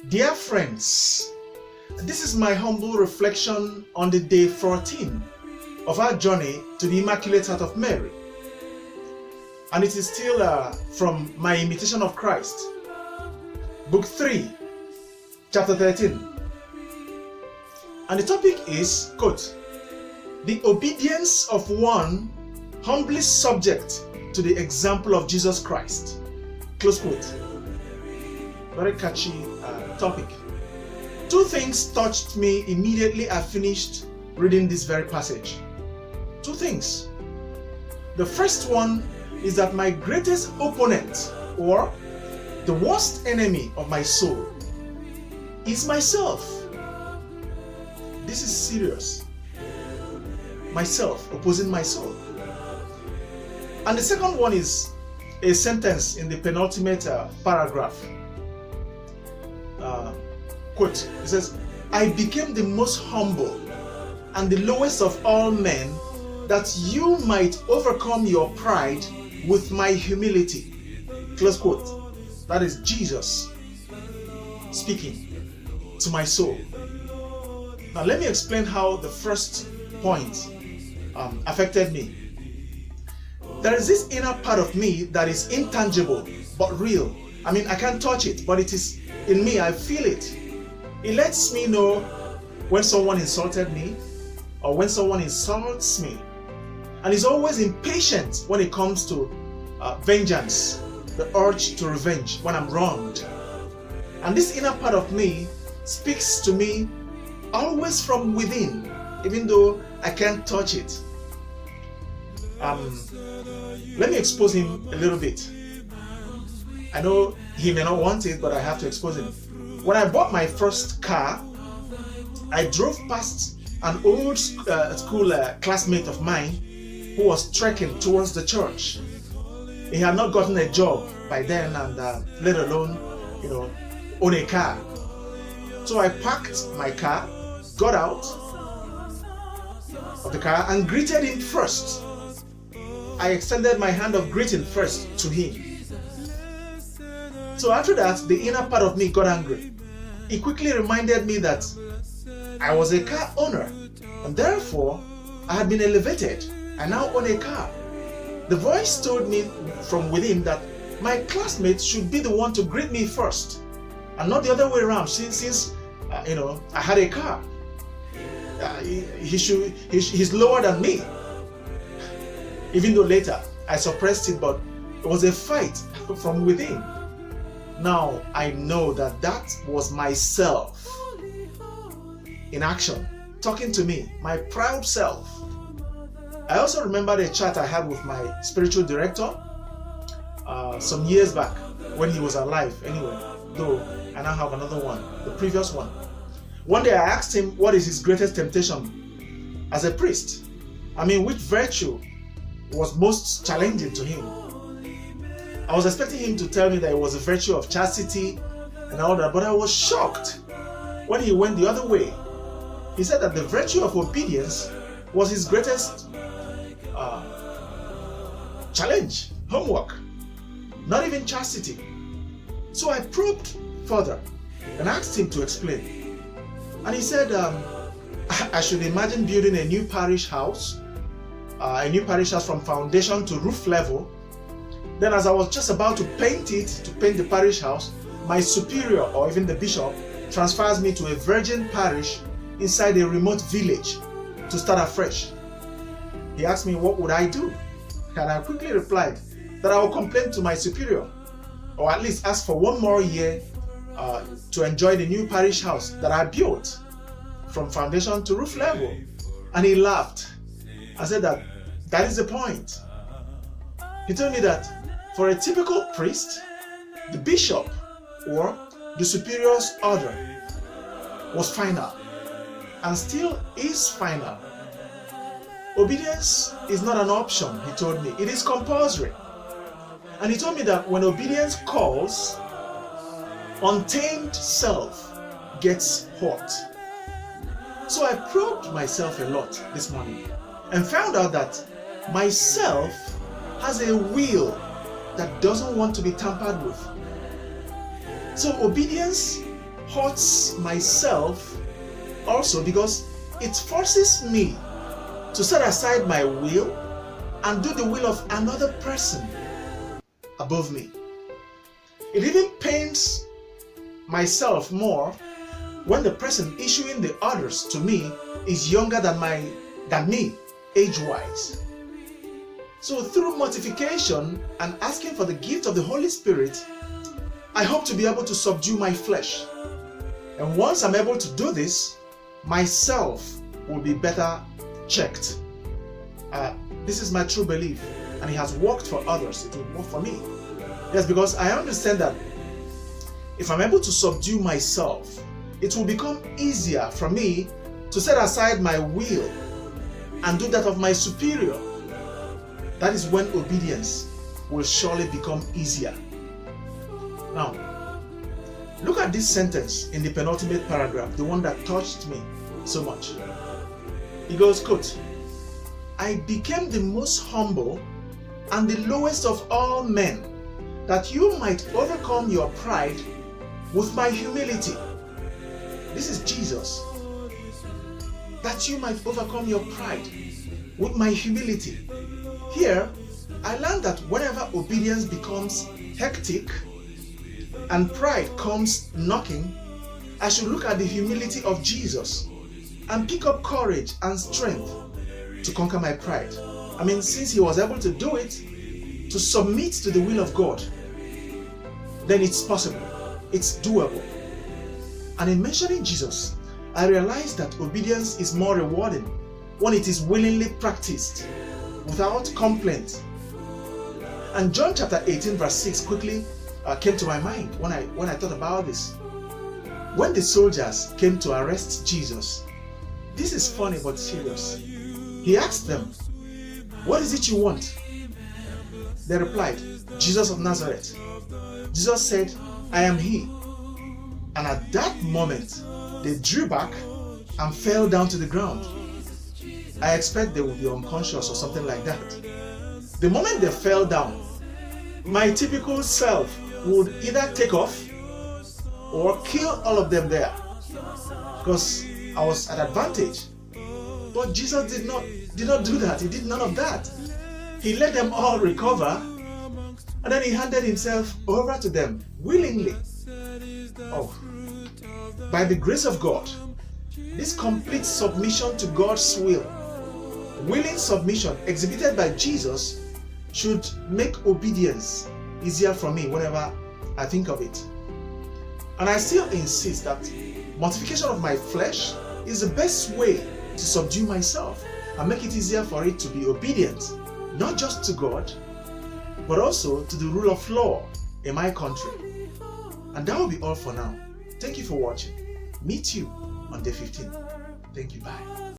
Dear friends, this is my humble reflection on the day 14 of our journey to the Immaculate Heart of Mary. And it is still from my Imitation of Christ, Book 3, Chapter 13. And the topic is, quote, the obedience of one humbly subject to the example of Jesus Christ. Close quote. Very catchy topic. Two things touched me immediately I finished reading this very passage. Two things. The first one is that my greatest opponent, or the worst enemy of my soul, is myself. This is serious. Myself opposing my soul. And the second one is a sentence in the penultimate paragraph. Quote, it says, I became the most humble and the lowest of all men, that you might overcome your pride with my humility. Close quote. That is Jesus speaking to my soul. Now let me explain how the first point affected me. There is this inner part of me that is intangible but real. I mean, I can't touch it, but it is in me. I feel it. It lets me know when someone insulted me or when someone insults me. And it's always impatient when it comes to vengeance, the urge to revenge when I'm wronged. And this inner part of me speaks to me always from within, even though I can't touch it. Let me expose him a little bit. I know he may not want it, but I have to expose him. When I bought my first car, I drove past an old school classmate of mine who was trekking towards the church. He had not gotten a job by then, and let alone, own a car. So I parked my car, got out of the car, and greeted him first. I extended my hand of greeting first to him. So after that, the inner part of me got angry. It quickly reminded me that I was a car owner, and therefore I had been elevated. I now own a car. The voice told me from within that my classmates should be the one to greet me first, and not the other way around. Since I had a car, he's lower than me. Even though later I suppressed it, but it was a fight from within. Now I know that that was myself in action, talking to me, my proud self. I also remember the chat I had with my spiritual director some years back when he was alive anyway, though I now have another one, the previous one. One day I asked him what is his greatest temptation as a priest. I mean, which virtue was most challenging to him. I was expecting him to tell me that it was a virtue of chastity and all that, but I was shocked when he went the other way. He said that the virtue of obedience was his greatest challenge, homework, not even chastity. So I probed further and asked him to explain. And he said, I should imagine building a new parish house from foundation to roof level. Then as I was just about to paint the parish house, my superior, or even the bishop, transfers me to a virgin parish inside a remote village to start afresh. He asked me what would I do, and I quickly replied that I will complain to my superior, or at least ask for one more year to enjoy the new parish house that I built from foundation to roof level. And he laughed. I said that is the point. He told me that for a typical priest, the bishop or the superior's order was final and still is final. Obedience is not an option, he told me. It is compulsory. And he told me that when obedience calls, untamed self gets hot. So I probed myself a lot this morning and found out that myself has a will that doesn't want to be tampered with. So obedience hurts myself also because it forces me to set aside my will and do the will of another person above me. It even pains myself more when the person issuing the orders to me is younger than me, age-wise. So through mortification and asking for the gift of the Holy Spirit, I hope to be able to subdue my flesh. And once I'm able to do this, myself will be better checked. This is my true belief, and it has worked for others. It will work for me. Yes, because I understand that if I'm able to subdue myself, it will become easier for me to set aside my will and do that of my superior. That is when obedience will surely become easier. Now, look at this sentence in the penultimate paragraph, the one that touched me so much. It goes, quote, "I became the most humble and the lowest of all men, that you might overcome your pride with my humility." This is Jesus. That you might overcome your pride with my humility. Here, I learned that whenever obedience becomes hectic and pride comes knocking, I should look at the humility of Jesus and pick up courage and strength to conquer my pride. I mean, since he was able to do it, to submit to the will of God, then it's possible, it's doable. And in mentioning Jesus, I realized that obedience is more rewarding when it is willingly practiced without complaint. And John chapter 18 verse 6 quickly came to my mind when I thought about this. When the soldiers came to arrest Jesus, this is funny but serious. He asked them, "What is it you want?" They replied, "Jesus of Nazareth." Jesus said, "I am he." And at that moment, they drew back and fell down to the ground. I expect they would be unconscious or something like that. The moment they fell down, my typical self would either take off or kill all of them there, because I was at advantage. But Jesus did not do that. He did none of that. He let them all recover, and then he handed himself over to them willingly. Oh, by the grace of God, this complete submission to God's will, willing submission exhibited by Jesus, should make obedience easier for me whenever I think of it. And I still insist that mortification of my flesh is the best way to subdue myself and make it easier for it to be obedient, not just to God, but also to the rule of law in my country. And that will be all for now. Thank you for watching. Meet you on day 15. Thank you. Bye.